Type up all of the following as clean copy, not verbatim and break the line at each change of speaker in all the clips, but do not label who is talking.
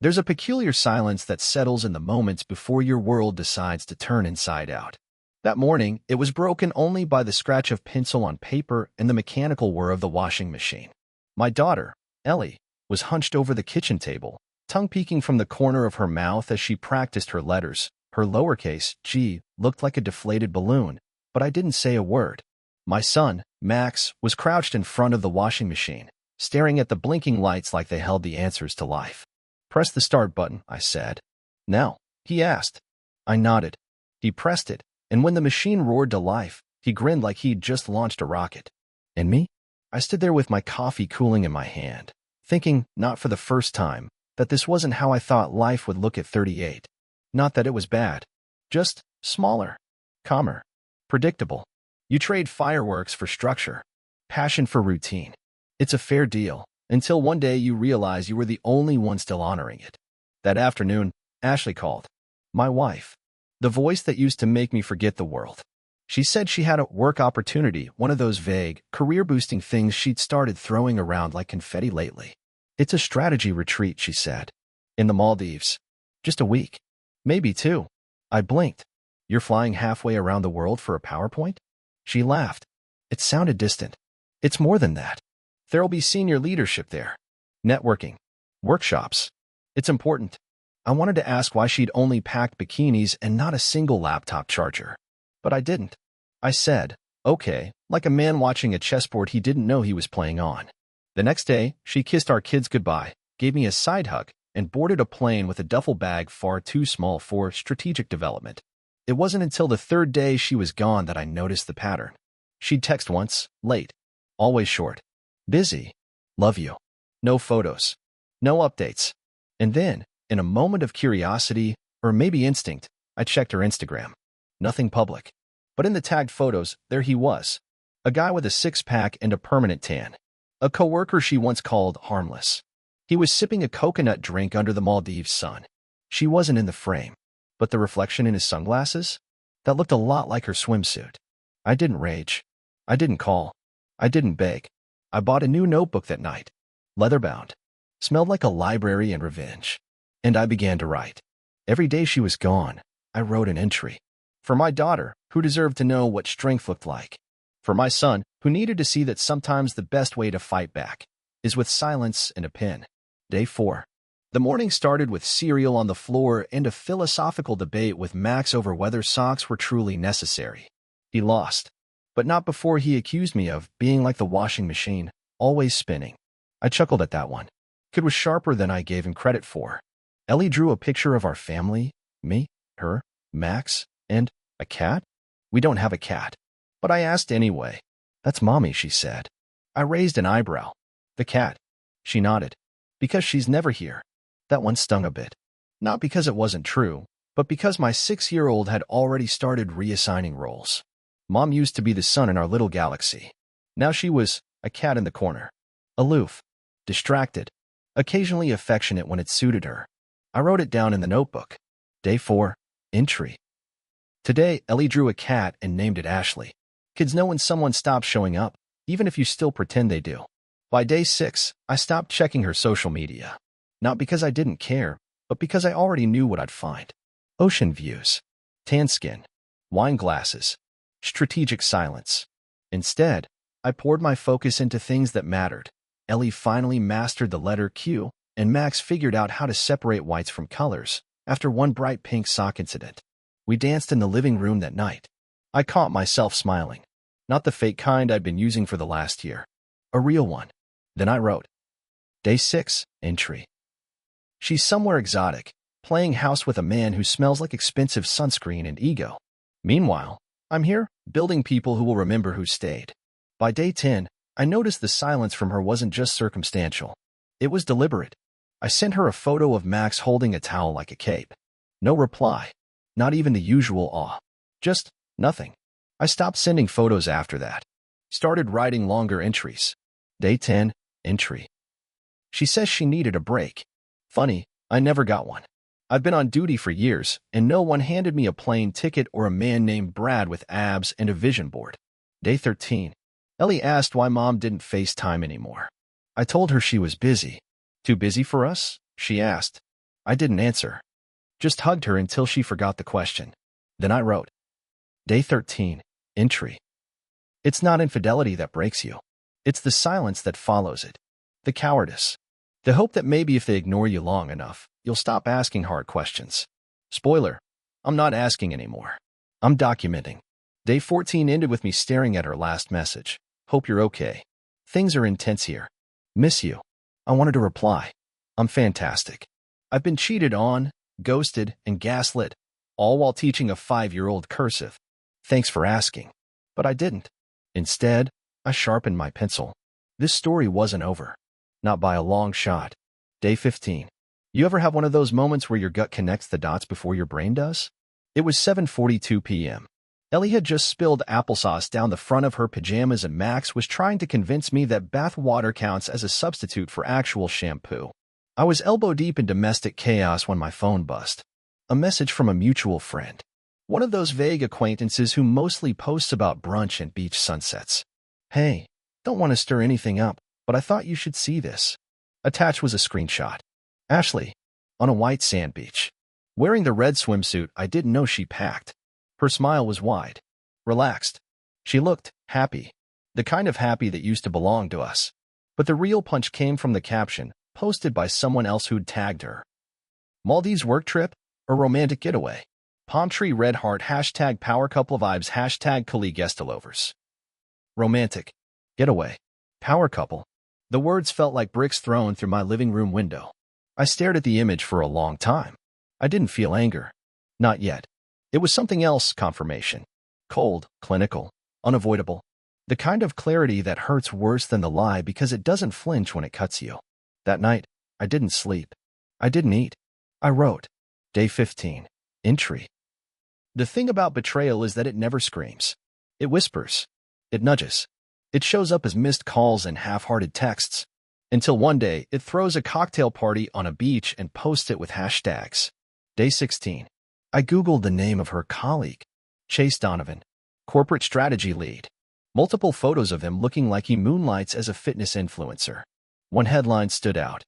There's a peculiar silence that settles in the moments before your world decides to turn inside out. That morning, it was broken only by the scratch of pencil on paper and the mechanical whir of the washing machine. My daughter, Ellie, was hunched over the kitchen table, tongue peeking from the corner of her mouth as she practiced her letters. Her lowercase g looked like a deflated balloon, but I didn't say a word. My son, Max, was crouched in front of the washing machine, staring at the blinking lights like they held the answers to life. "Press the start button," I said. "Now?" he asked. I nodded. He pressed it, and when the machine roared to life, he grinned like he'd just launched a rocket. And me? I stood there with my coffee cooling in my hand, thinking, not for the first time, that this wasn't how I thought life would look at 38. Not that it was bad. Just smaller, calmer, predictable. You trade fireworks for structure, passion for routine. It's a fair deal, until one day you realize you were the only one still honoring it. That afternoon, Ashley called. My wife. The voice that used to make me forget the world. She said she had a work opportunity, one of those vague, career-boosting things she'd started throwing around like confetti lately. It's a strategy retreat, she said. In the Maldives. Just a week. Maybe two. I blinked. You're flying halfway around the world for a PowerPoint? She laughed. It sounded distant. It's more than that. There'll be senior leadership there. Networking. Workshops. It's important. I wanted to ask why she'd only packed bikinis and not a single laptop charger. But I didn't. I said, okay, like a man watching a chessboard he didn't know he was playing on. The next day, she kissed our kids goodbye, gave me a side hug, and boarded a plane with a duffel bag far too small for strategic development. It wasn't until the third day she was gone that I noticed the pattern. She'd text once, late, always short, busy, love you, no photos, no updates. And then, in a moment of curiosity, or maybe instinct, I checked her Instagram. Nothing public. But in the tagged photos, there he was. A guy with a six-pack and a permanent tan. A coworker she once called harmless. He was sipping a coconut drink under the Maldives sun. She wasn't in the frame. But the reflection in his sunglasses? That looked a lot like her swimsuit. I didn't rage. I didn't call. I didn't beg. I bought a new notebook that night. Leather-bound. Smelled like a library and revenge. And I began to write. Every day she was gone, I wrote an entry. For my daughter, who deserved to know what strength looked like. For my son, who needed to see that sometimes the best way to fight back is with silence and a pen. Day 4. The morning started with cereal on the floor and a philosophical debate with Max over whether socks were truly necessary. He lost. But not before he accused me of being like the washing machine, always spinning. I chuckled at that one. Kid was sharper than I gave him credit for. Ellie drew a picture of our family, me, her, Max, and a cat? We don't have a cat. But I asked anyway. That's Mommy, she said. I raised an eyebrow. The cat. She nodded. Because she's never here. That one stung a bit. Not because it wasn't true, but because my 6-year-old had already started reassigning roles. Mom used to be the sun in our little galaxy. Now she was a cat in the corner. Aloof. Distracted. Occasionally affectionate when it suited her. I wrote it down in the notebook. Day 4. Entry. Today, Ellie drew a cat and named it Ashley. Kids know when someone stops showing up, even if you still pretend they do. By day 6, I stopped checking her social media. Not because I didn't care, but because I already knew what I'd find. Ocean views. Tan skin. Wine glasses. Strategic silence. Instead, I poured my focus into things that mattered. Ellie finally mastered the letter Q, and Max figured out how to separate whites from colors after one bright pink sock incident. We danced in the living room that night. I caught myself smiling. Not the fake kind I'd been using for the last year. A real one. Then I wrote. Day 6, entry. She's somewhere exotic, playing house with a man who smells like expensive sunscreen and ego. Meanwhile, I'm here, building people who will remember who stayed. By day 10, I noticed the silence from her wasn't just circumstantial. It was deliberate. I sent her a photo of Max holding a towel like a cape. No reply. Not even the usual awe. Just nothing. I stopped sending photos after that. Started writing longer entries. Day 10, entry. She says she needed a break. Funny, I never got one. I've been on duty for years, and no one handed me a plane ticket or a man named Brad with abs and a vision board. Day 13. Ellie asked why Mom didn't FaceTime anymore. I told her she was busy. Too busy for us? She asked. I didn't answer. Just hugged her until she forgot the question. Then I wrote, Day 13, entry. It's not infidelity that breaks you. It's the silence that follows it. The cowardice. The hope that maybe if they ignore you long enough, you'll stop asking hard questions. Spoiler, I'm not asking anymore. I'm documenting. Day 14 ended with me staring at her last message. Hope you're okay. Things are intense here. Miss you. I wanted to reply. I'm fantastic. I've been cheated on, ghosted, and gaslit, all while teaching a 5-year-old cursive. Thanks for asking. But I didn't. Instead, I sharpened my pencil. This story wasn't over. Not by a long shot. Day 15. You ever have one of those moments where your gut connects the dots before your brain does? It was 7:42 p.m. Ellie had just spilled applesauce down the front of her pajamas and Max was trying to convince me that bath water counts as a substitute for actual shampoo. I was elbow-deep in domestic chaos when my phone buzzed. A message from a mutual friend. One of those vague acquaintances who mostly posts about brunch and beach sunsets. Hey, don't want to stir anything up, but I thought you should see this. Attached was a screenshot. Ashley, on a white sand beach. Wearing the red swimsuit I didn't know she packed. Her smile was wide, relaxed. She looked happy, the kind of happy that used to belong to us. But the real punch came from the caption, posted by someone else who'd tagged her. Maldives work trip or romantic getaway? Palm tree red heart hashtag power couple vibes hashtag colleague gestalovers. Romantic. Getaway. Power couple. The words felt like bricks thrown through my living room window. I stared at the image for a long time. I didn't feel anger. Not yet. It was something else, confirmation. Cold, clinical, unavoidable. The kind of clarity that hurts worse than the lie because it doesn't flinch when it cuts you. That night, I didn't sleep. I didn't eat. I wrote. Day 15. Entry. The thing about betrayal is that it never screams. It whispers. It nudges. It shows up as missed calls and half-hearted texts. Until one day, it throws a cocktail party on a beach and posts it with hashtags. Day 16. I Googled the name of her colleague, Chase Donovan, corporate strategy lead. Multiple photos of him looking like he moonlights as a fitness influencer. One headline stood out.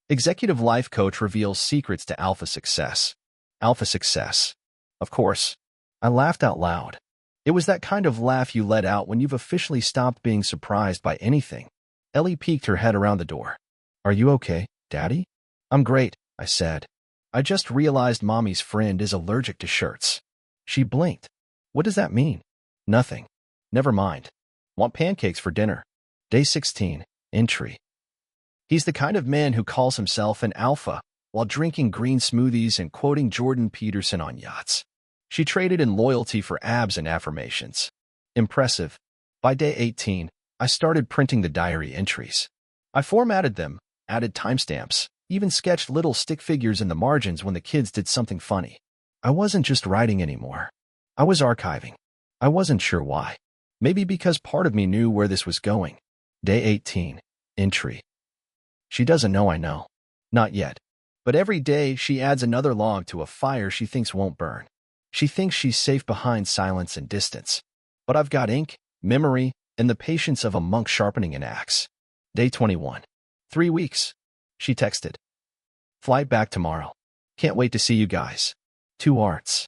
Executive life coach reveals secrets to alpha success. Alpha success. Of course. I laughed out loud. It was that kind of laugh you let out when you've officially stopped being surprised by anything. Ellie peeked her head around the door. Are you okay, Daddy? I'm great, I said. I just realized Mommy's friend is allergic to shirts. She blinked. What does that mean? Nothing. Never mind. Want pancakes for dinner. Day 16. Entry. He's the kind of man who calls himself an alpha while drinking green smoothies and quoting Jordan Peterson on yachts. She traded in loyalty for abs and affirmations. Impressive. By day 18, I started printing the diary entries. I formatted them, added timestamps, even sketched little stick figures in the margins when the kids did something funny. I wasn't just writing anymore. I was archiving. I wasn't sure why. Maybe because part of me knew where this was going. Day 18. Entry. She doesn't know I know. Not yet. But every day she adds another log to a fire she thinks won't burn. She thinks she's safe behind silence and distance. But I've got ink, memory, and the patience of a monk sharpening an axe. Day 21. 3 weeks. She texted. Flight back tomorrow. Can't wait to see you guys. 2 arts.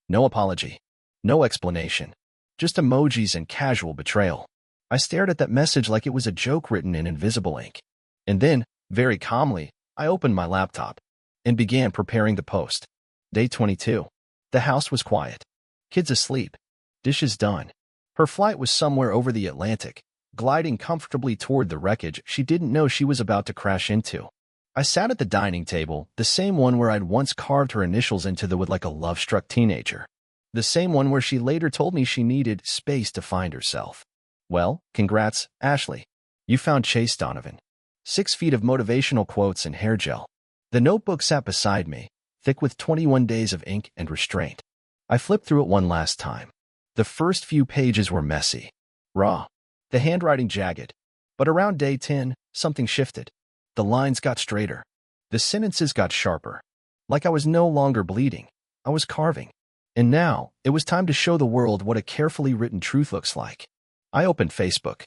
No apology. No explanation. Just emojis and casual betrayal. I stared at that message like it was a joke written in invisible ink. And then, very calmly, I opened my laptop and began preparing the post. Day 22. The house was quiet. Kids asleep. Dishes done. Her flight was somewhere over the Atlantic, gliding comfortably toward the wreckage she didn't know she was about to crash into. I sat at the dining table, the same one where I'd once carved her initials into the wood like a love-struck teenager. The same one where she later told me she needed space to find herself. Well, congrats, Ashley. You found Chase Donovan. 6 feet of motivational quotes and hair gel. The notebook sat beside me, thick with 21 days of ink and restraint. I flipped through it one last time. The first few pages were messy, raw, the handwriting jagged. But around day 10, something shifted. The lines got straighter. The sentences got sharper. Like I was no longer bleeding. I was carving. And now, it was time to show the world what a carefully written truth looks like. I opened Facebook.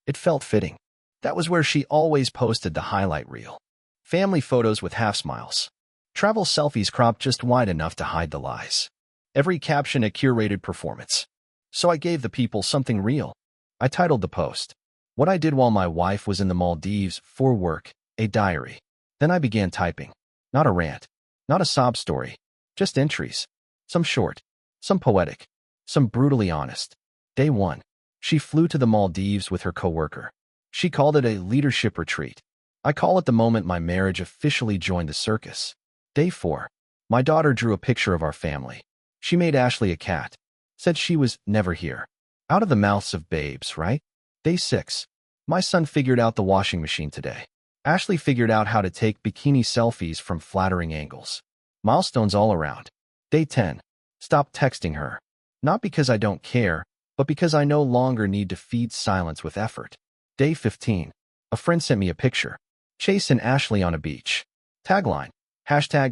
It felt fitting. That was where she always posted the highlight reel. Family photos with half smiles. Travel selfies cropped just wide enough to hide the lies. Every caption a curated performance. So I gave the people something real. I titled the post, "What I Did While My Wife Was in the Maldives for Work, a Diary." Then I began typing. Not a rant, not a sob story, just entries. Some short, some poetic, some brutally honest. Day 1. She flew to the Maldives with her coworker. She called it a leadership retreat. I call it the moment my marriage officially joined the circus. Day 4. My daughter drew a picture of our family. She made Ashley a cat. Said she was never here. Out of the mouths of babes, right? Day 6. My son figured out the washing machine today. Ashley figured out how to take bikini selfies from flattering angles. Milestones all around. Day 10. Stop texting her. Not because I don't care, but because I no longer need to feed silence with effort. Day 15. A friend sent me a picture. Chase and Ashley on a beach. Tagline,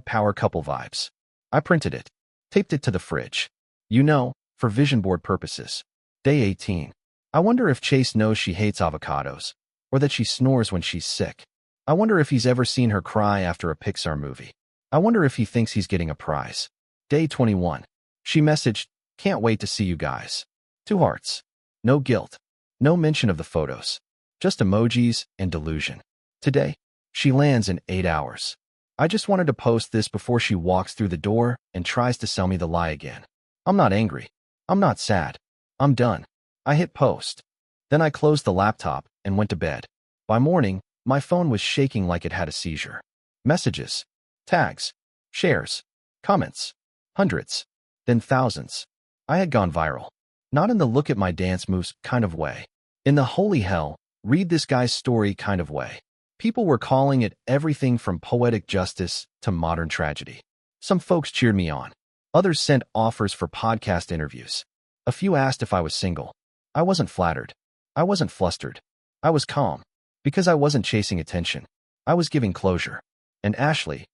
#Power Couple Vibes. I printed it. Taped it to the fridge. You know, for vision board purposes. Day 18. I wonder if Chase knows she hates avocados, or that she snores when she's sick. I wonder if he's ever seen her cry after a Pixar movie. I wonder if he thinks he's getting a prize. Day 21. She messaged, "Can't wait to see you guys." 2 hearts. No guilt. No mention of the photos. Just emojis and delusion. Today, she lands in 8 hours. I just wanted to post this before she walks through the door and tries to sell me the lie again. I'm not angry. I'm not sad. I'm done. I hit post. Then I closed the laptop and went to bed. By morning, my phone was shaking like it had a seizure. Messages, tags, shares, comments, hundreds, then thousands. I had gone viral. Not in the look at my dance moves kind of way. In the holy hell, read this guy's story kind of way. People were calling it everything from poetic justice to modern tragedy. Some folks cheered me on. Others sent offers for podcast interviews. A few asked if I was single. I wasn't flattered. I wasn't flustered. I was calm. Because I wasn't chasing attention. I was giving closure. And Ashley,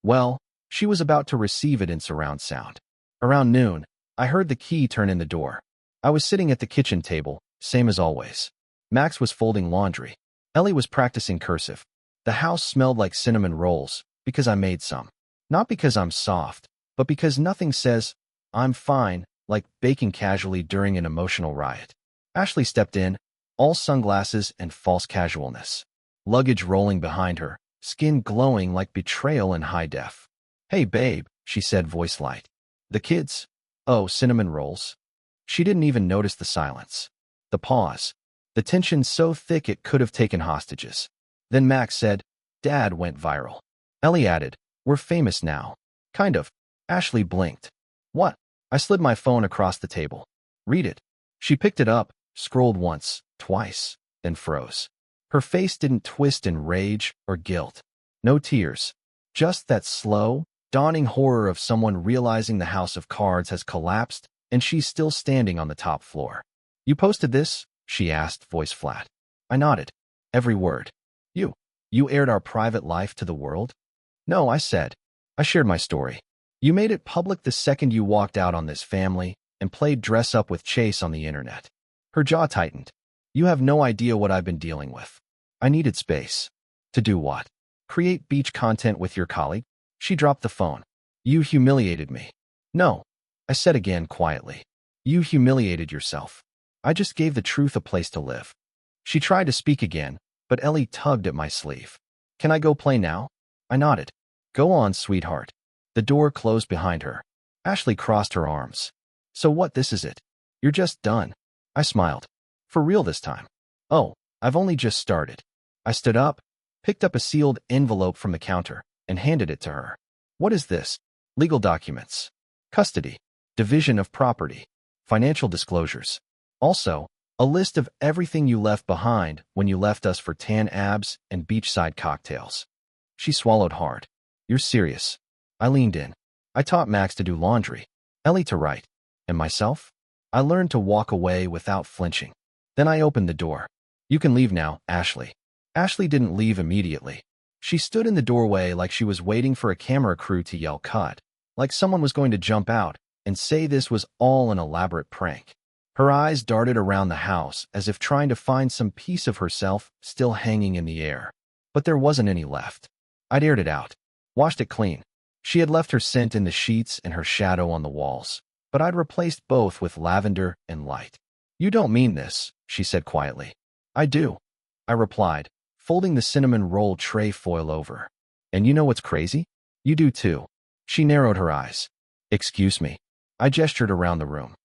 well, she was about to receive it in surround sound. Around noon, I heard the key turn in the door. I was sitting at the kitchen table, same as always. Max was folding laundry. Ellie was practicing cursive. The house smelled like cinnamon rolls, because I made some. Not because I'm soft, but because nothing says, "I'm fine," like baking casually during an emotional riot. Ashley stepped in, all sunglasses and false casualness. Luggage rolling behind her, skin glowing like betrayal in high def. "Hey babe," she said, voice light. "The kids?" "Oh, cinnamon rolls." She didn't even notice the silence. The pause. The tension so thick it could have taken hostages. Then Max said, "Dad went viral." Ellie added, "We're famous now." Kind of. Ashley blinked. "What?" I slid my phone across the table. "Read it." She picked it up, scrolled once, twice, then froze. Her face didn't twist in rage or guilt. No tears. Just that slow, dawning horror of someone realizing the house of cards has collapsed and she's still standing on the top floor. "You posted this?" she asked, voice flat. I nodded. Every word. You aired our private life to the world?" "No," I said. "I shared my story. You made it public the second you walked out on this family and played dress up with Chase on the internet." Her jaw tightened. "You have no idea what I've been dealing with. I needed space." "To do what? Create beach content with your colleague?" She dropped the phone. "You humiliated me." "No," I said again quietly. "You humiliated yourself. I just gave the truth a place to live." She tried to speak again, but Ellie tugged at my sleeve. "Can I go play now?" I nodded. "Go on, sweetheart." The door closed behind her. Ashley crossed her arms. "So what, this is it? You're just done?" I smiled. "For real this time?" "Oh, I've only just started." I stood up, picked up a sealed envelope from the counter, and handed it to her. "What is this?" "Legal documents. Custody. Division of property. Financial disclosures. Also, a list of everything you left behind when you left us for tan abs and beachside cocktails." She swallowed hard. "You're serious?" I leaned in. I taught Max to do laundry, Ellie to write, and myself? I learned to walk away without flinching. Then I opened the door. "You can leave now, Ashley." Ashley didn't leave immediately. She stood in the doorway like she was waiting for a camera crew to yell cut, like someone was going to jump out and say this was all an elaborate prank. Her eyes darted around the house as if trying to find some piece of herself still hanging in the air. But there wasn't any left. I'd aired it out, washed it clean. She had left her scent in the sheets and her shadow on the walls, but I'd replaced both with lavender and light. "You don't mean this," she said quietly. "I do," I replied, folding the cinnamon roll tray foil over. "And you know what's crazy? You do too." She narrowed her eyes. "Excuse me." I gestured around the room.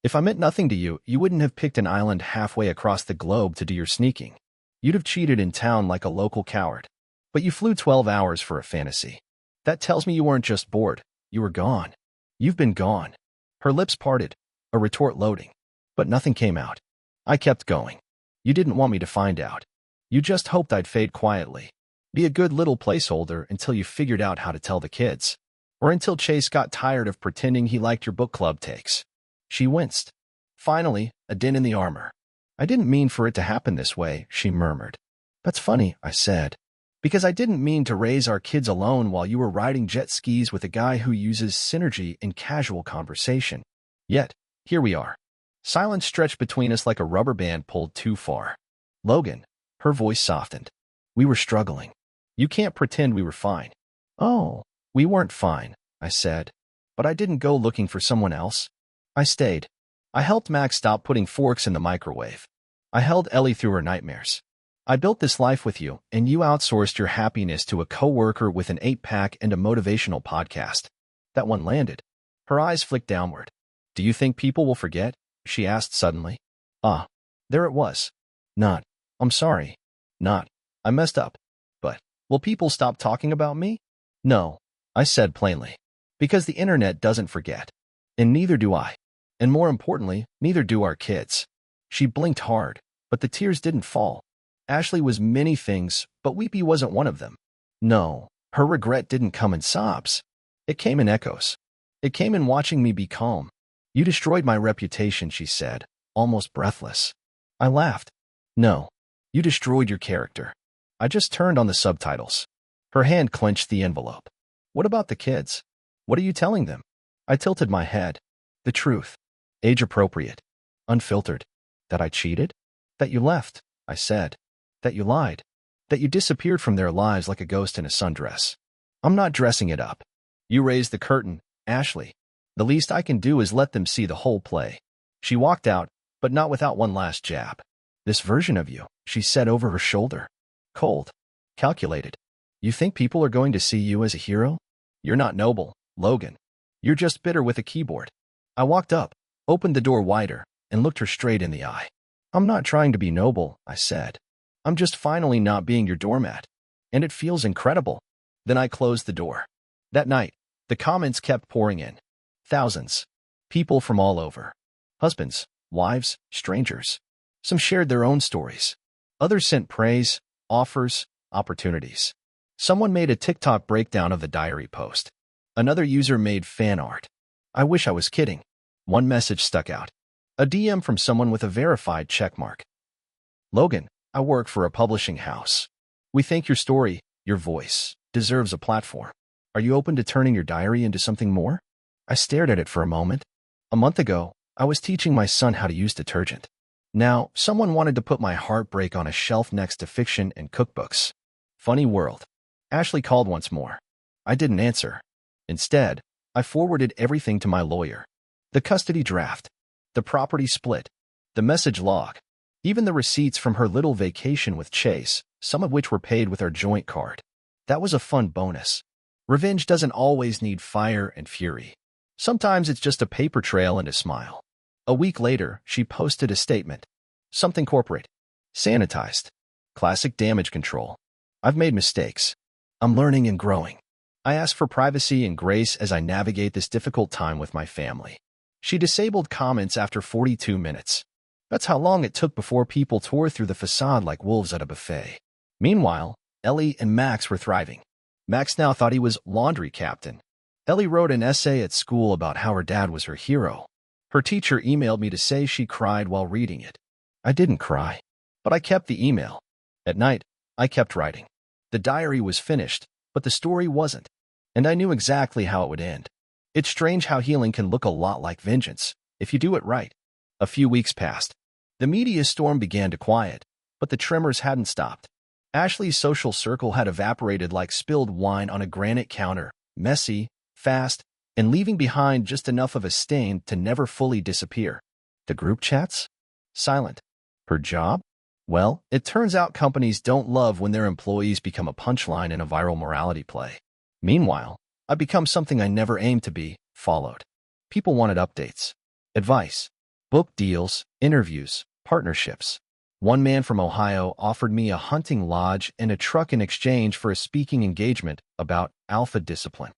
"If I meant nothing to you, you wouldn't have picked an island halfway across the globe to do your sneaking. You'd have cheated in town like a local coward. But you flew 12 hours for a fantasy. That tells me you weren't just bored. You were gone. You've been gone." Her lips parted, a retort loading. But nothing came out. I kept going. "You didn't want me to find out. You just hoped I'd fade quietly. Be a good little placeholder until you figured out how to tell the kids. Or until Chase got tired of pretending he liked your book club takes." She winced. "Finally, a dent in the armor." "I didn't mean for it to happen this way," she murmured. "That's funny," I said. "Because I didn't mean to raise our kids alone while you were riding jet skis with a guy who uses synergy in casual conversation. Yet, here we are." Silence stretched between us like a rubber band pulled too far. "Logan," her voice softened. "We were struggling. You can't pretend we were fine." "Oh, we weren't fine," I said. "But I didn't go looking for someone else. I stayed. I helped Max stop putting forks in the microwave. I held Ellie through her nightmares. I built this life with you, and you outsourced your happiness to a coworker with an 8-pack and a motivational podcast." That one landed. Her eyes flicked downward. "Do you think people will forget?" she asked suddenly. Ah, there it was. Not, "I'm sorry." Not, "I messed up." But, "Will people stop talking about me?" "No," I said plainly. "Because the internet doesn't forget. And neither do I. And more importantly, neither do our kids." She blinked hard, but the tears didn't fall. Ashley was many things, but weepy wasn't one of them. No, her regret didn't come in sobs. It came in echoes. It came in watching me be calm. "You destroyed my reputation," she said, almost breathless. I laughed. "No, you destroyed your character." I just turned on the subtitles. Her hand clenched the envelope. "What about the kids? What are you telling them?" I tilted my head. "The truth. Age-appropriate. Unfiltered. That I cheated? That you left," I said. "That you lied. That you disappeared from their lives like a ghost in a sundress. I'm not dressing it up. You raised the curtain, Ashley. The least I can do is let them see the whole play." She walked out, but not without one last jab. "This version of you," she said over her shoulder. Cold. Calculated. "You think people are going to see you as a hero? You're not noble, Logan. You're just bitter with a keyboard." I walked up, opened the door wider, and looked her straight in the eye. "I'm not trying to be noble," I said. "I'm just finally not being your doormat. And it feels incredible." Then I closed the door. That night, the comments kept pouring in. Thousands. People from all over. Husbands, wives, strangers. Some shared their own stories. Others sent praise, offers, opportunities. Someone made a TikTok breakdown of the diary post. Another user made fan art. I wish I was kidding. One message stuck out. A DM from someone with a verified checkmark. "Logan, I work for a publishing house. We think your story, your voice, deserves a platform. Are you open to turning your diary into something more?" I stared at it for a moment. A month ago, I was teaching my son how to use detergent. Now, someone wanted to put my heartbreak on a shelf next to fiction and cookbooks. Funny world. Ashley called once more. I didn't answer. Instead, I forwarded everything to my lawyer. The custody draft. The property split. The message log. Even the receipts from her little vacation with Chase, some of which were paid with our joint card. That was a fun bonus. Revenge doesn't always need fire and fury. Sometimes it's just a paper trail and a smile. A week later, she posted a statement. Something corporate. Sanitized. Classic damage control. "I've made mistakes. I'm learning and growing. I ask for privacy and grace as I navigate this difficult time with my family." She disabled comments after 42 minutes. That's how long it took before people tore through the facade like wolves at a buffet. Meanwhile, Ellie and Max were thriving. Max now thought he was laundry captain. Ellie wrote an essay at school about how her dad was her hero. Her teacher emailed me to say she cried while reading it. I didn't cry, but I kept the email. At night, I kept writing. The diary was finished, but the story wasn't. And I knew exactly how it would end. It's strange how healing can look a lot like vengeance, if you do it right. A few weeks passed. The media storm began to quiet, but the tremors hadn't stopped. Ashley's social circle had evaporated like spilled wine on a granite counter, messy, fast, and leaving behind just enough of a stain to never fully disappear. The group chats? Silent. Her job? Well, it turns out companies don't love when their employees become a punchline in a viral morality play. Meanwhile, I become something I never aimed to be, followed. People wanted updates, advice, book deals, interviews, partnerships. One man from Ohio offered me a hunting lodge and a truck in exchange for a speaking engagement about alpha discipline.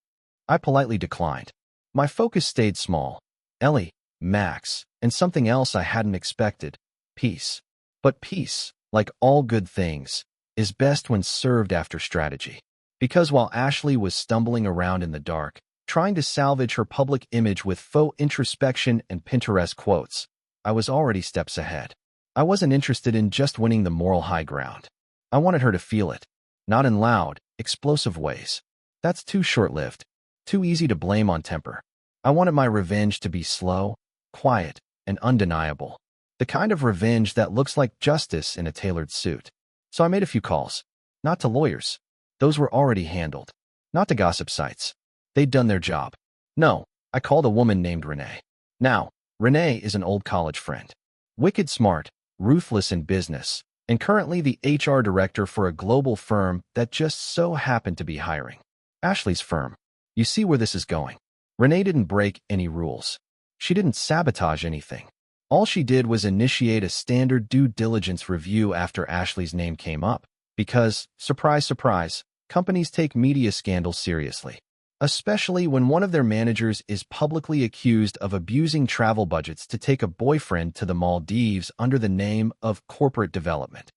I politely declined. My focus stayed small. Ellie, Max, and something else I hadn't expected. Peace. But peace, like all good things, is best when served after strategy. Because while Ashley was stumbling around in the dark, trying to salvage her public image with faux introspection and Pinterest quotes, I was already steps ahead. I wasn't interested in just winning the moral high ground. I wanted her to feel it, not in loud, explosive ways. That's too short-lived, too easy to blame on temper. I wanted my revenge to be slow, quiet, and undeniable. The kind of revenge that looks like justice in a tailored suit. So I made a few calls. Not to lawyers. Those were already handled. Not to gossip sites. They'd done their job. No, I called a woman named Renee. Now, Renee is an old college friend. Wicked smart, ruthless in business, and currently the HR director for a global firm that just so happened to be hiring. Ashley's firm. You see where this is going. Renee didn't break any rules. She didn't sabotage anything. All she did was initiate a standard due diligence review after Ashley's name came up, because, surprise, surprise, companies take media scandals seriously, especially when one of their managers is publicly accused of abusing travel budgets to take a boyfriend to the Maldives under the name of corporate development.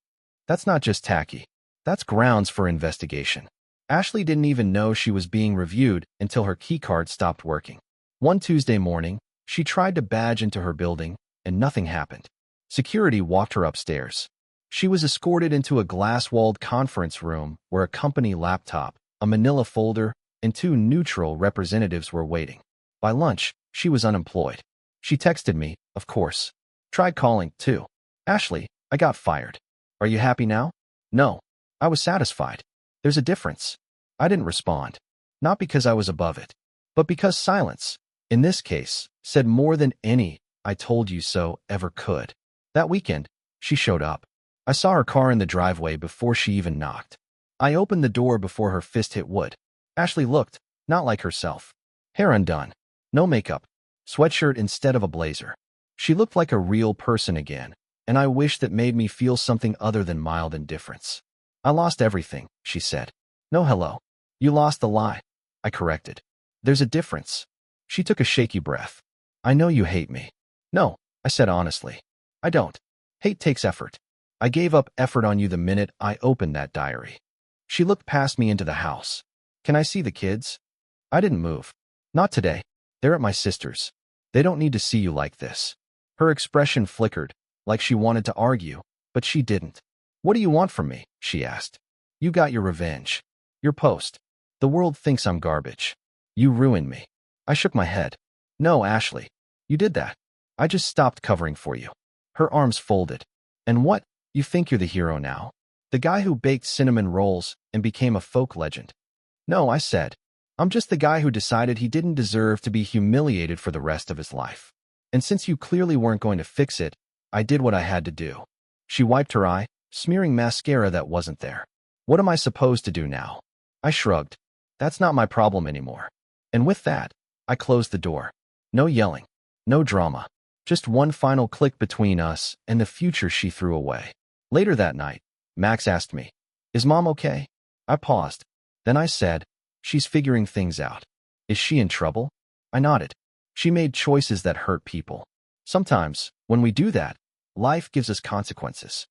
That's not just tacky. That's grounds for investigation. Ashley didn't even know she was being reviewed until her keycard stopped working. One Tuesday morning, she tried to badge into her building, and nothing happened. Security walked her upstairs. She was escorted into a glass-walled conference room where a company laptop, a manila folder, and two neutral representatives were waiting. By lunch, she was unemployed. She texted me, of course. Tried calling, too. Ashley, I got fired. Are you happy now? No. I was satisfied. There's a difference. I didn't respond. Not because I was above it, but because silence, in this case, said more than any "I told you so" ever could. That weekend, she showed up. I saw her car in the driveway before she even knocked. I opened the door before her fist hit wood. Ashley looked, not like herself. Hair undone. No makeup. Sweatshirt instead of a blazer. She looked like a real person again, and I wished that made me feel something other than mild indifference. I lost everything, she said. No hello. You lost the lie. I corrected. There's a difference. She took a shaky breath. I know you hate me. No, I said honestly. I don't. Hate takes effort. I gave up effort on you the minute I opened that diary. She looked past me into the house. Can I see the kids? I didn't move. Not today. They're at my sister's. They don't need to see you like this. Her expression flickered, like she wanted to argue, but she didn't. What do you want from me? She asked. You got your revenge. Your post. The world thinks I'm garbage. You ruined me. I shook my head. No, Ashley. You did that. I just stopped covering for you. Her arms folded. And what? You think you're the hero now? The guy who baked cinnamon rolls and became a folk legend? No, I said. I'm just the guy who decided he didn't deserve to be humiliated for the rest of his life. And since you clearly weren't going to fix it, I did what I had to do. She wiped her eye, smearing mascara that wasn't there. What am I supposed to do now? I shrugged. That's not my problem anymore. And with that, I closed the door. No yelling. No drama. Just one final click between us and the future she threw away. Later that night, Max asked me, Is Mom okay? I paused. Then I said, She's figuring things out. Is she in trouble? I nodded. She made choices that hurt people. Sometimes, when we do that, life gives us consequences.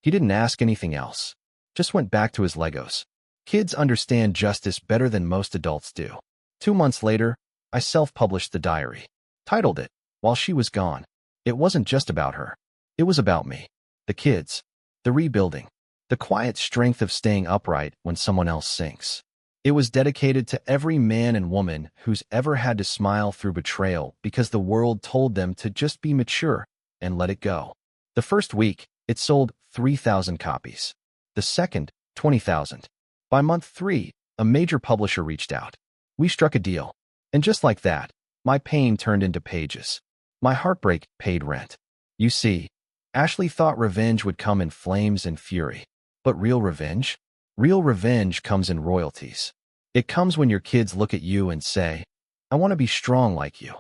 He didn't ask anything else. Just went back to his Legos. Kids understand justice better than most adults do. 2 months later, I self-published the diary. Titled it, While She Was Gone. It wasn't just about her. It was about me. The kids. The rebuilding. The quiet strength of staying upright when someone else sinks. It was dedicated to every man and woman who's ever had to smile through betrayal because the world told them to just be mature and let it go. The first week, it sold 3,000 copies. The second, 20,000. By month 3, a major publisher reached out. We struck a deal. And just like that, my pain turned into pages. My heartbreak paid rent. You see, Ashley thought revenge would come in flames and fury. But real revenge? Real revenge comes in royalties. It comes when your kids look at you and say, I want to be strong like you.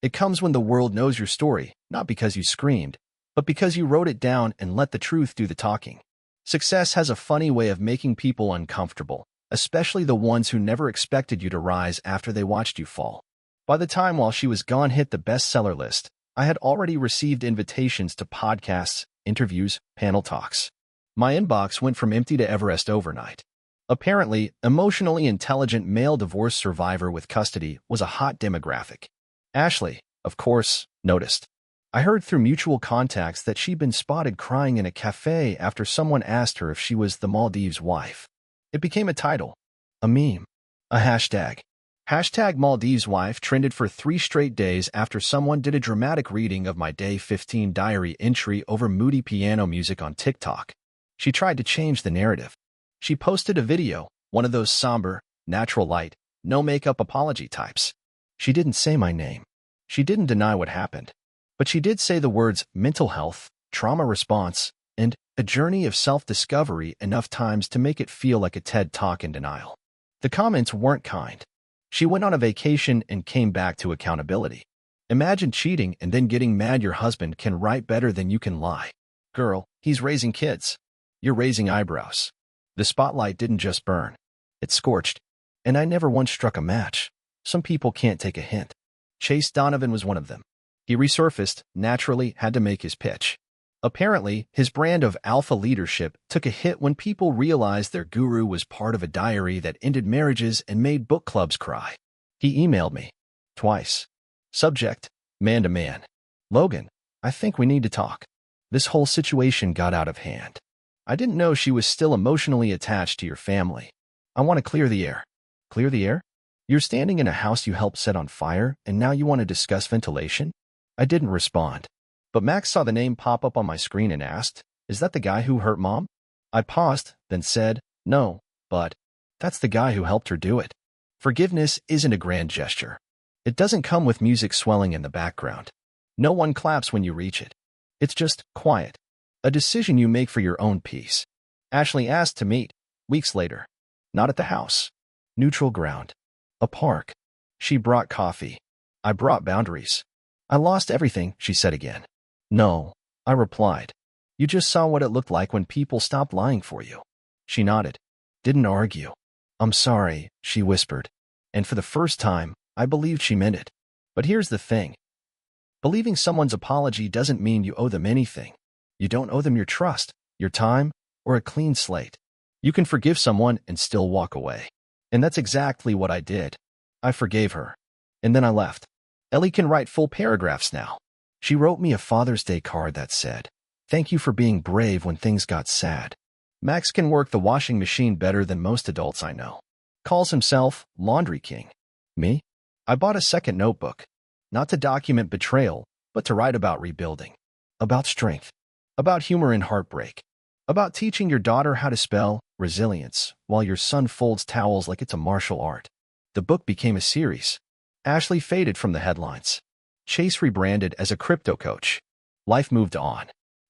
It comes when the world knows your story, not because you screamed, but because you wrote it down and let the truth do the talking. Success has a funny way of making people uncomfortable, especially the ones who never expected you to rise after they watched you fall. By the time While She Was Gone hit the bestseller list, I had already received invitations to podcasts, interviews, panel talks. My inbox went from empty to Everest overnight. Apparently, emotionally intelligent male divorce survivor with custody was a hot demographic. Ashley, of course, noticed. I heard through mutual contacts that she'd been spotted crying in a cafe after someone asked her if she was the Maldives wife. It became a title, a meme, a hashtag. Hashtag Maldives wife trended for 3 straight days after someone did a dramatic reading of my Day 15 diary entry over moody piano music on TikTok. She tried to change the narrative. She posted a video, one of those somber, natural light, no makeup apology types. She didn't say my name. She didn't deny what happened. But she did say the words mental health, trauma response, and a journey of self-discovery enough times to make it feel like a TED Talk in denial. The comments weren't kind. She went on a vacation and came back to accountability. Imagine cheating and then getting mad your husband can write better than you can lie. Girl, he's raising kids. You're raising eyebrows. The spotlight didn't just burn. It scorched. And I never once struck a match. Some people can't take a hint. Chase Donovan was one of them. He resurfaced, naturally had to make his pitch. Apparently, his brand of alpha leadership took a hit when people realized their guru was part of a diary that ended marriages and made book clubs cry. He emailed me. Twice. Subject, man to man. Logan, I think we need to talk. This whole situation got out of hand. I didn't know she was still emotionally attached to your family. I want to clear the air. Clear the air? You're standing in a house you helped set on fire, and now you want to discuss ventilation? I didn't respond. But Max saw the name pop up on my screen and asked, is that the guy who hurt Mom? I paused, then said, no, but that's the guy who helped her do it. Forgiveness isn't a grand gesture. It doesn't come with music swelling in the background. No one claps when you reach it. It's just quiet. A decision you make for your own peace. Ashley asked to meet, weeks later. Not at the house. Neutral ground. A park. She brought coffee. I brought boundaries. I lost everything, she said again. No, I replied. You just saw what it looked like when people stopped lying for you. She nodded. Didn't argue. I'm sorry, she whispered. And for the first time, I believed she meant it. But here's the thing. Believing someone's apology doesn't mean you owe them anything. You don't owe them your trust, your time, or a clean slate. You can forgive someone and still walk away. And that's exactly what I did. I forgave her. And then I left. Ellie can write full paragraphs now. She wrote me a Father's Day card that said, thank you for being brave when things got sad. Max can work the washing machine better than most adults I know. Calls himself Laundry King. Me? I bought a second notebook. Not to document betrayal, but to write about rebuilding. About strength. About humor and heartbreak. About teaching your daughter how to spell resilience while your son folds towels like it's a martial art. The book became a series. Ashley faded from the headlines. Chase rebranded as a crypto coach. Life moved on.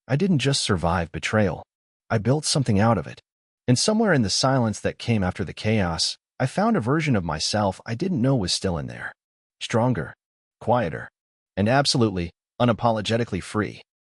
I didn't just survive betrayal. I built something out of it. And somewhere in the silence that came after the chaos, I found a version of myself I didn't know was still in there. Stronger, quieter, and absolutely, unapologetically free.